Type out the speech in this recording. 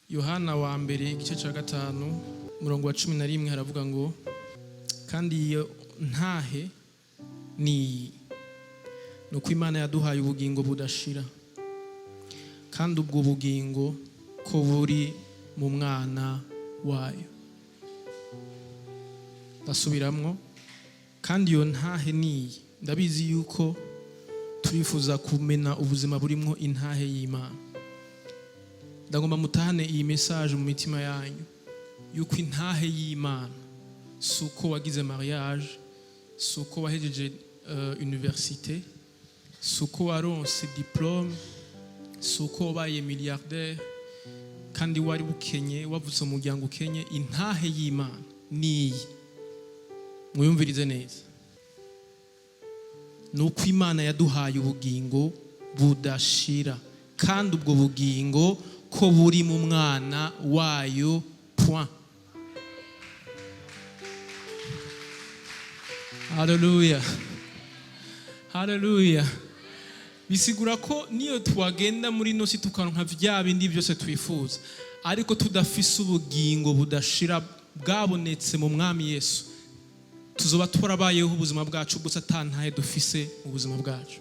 Yohana wa mbere igice cya 5 umurongo wa 11 haravuga ngo kandi iyo ntahe ni nuko Imana yaduhaye ubugingo budashira kandi ubwo bugingo ko buri mu mwana wayo. Ndasubiramwo kandi iyo ntahe ni ndabizi yuko turifuza kumena ubuzima burimwo intahe y'Imana. Ndagomba mutahane iyi message mu mitima yanyu yuko intahe y'Imana suko wagize mariage, suko wahejeje université, suko waronse diplôme, suko wabaye milliardaire kandi wari bukenye wavutse mu muryango ukenye. Intahe y'Imana ni mwiyumvirize neza, nuko Imana yaduhaye ubugingo budashira kandi ubwo bugingo ko buri mu mwana wayo. Point. Hallelujah. Hallelujah. Bisigura ko niyo twagenda muri no si tukaronka vya bindi byose twifuza ariko tudafise ubugingo budashira bwabonetse mu mwami Yesu, tuzoba twarabayeho ubuzima bwacu gusa atantahe dufise mu buzima bwacu.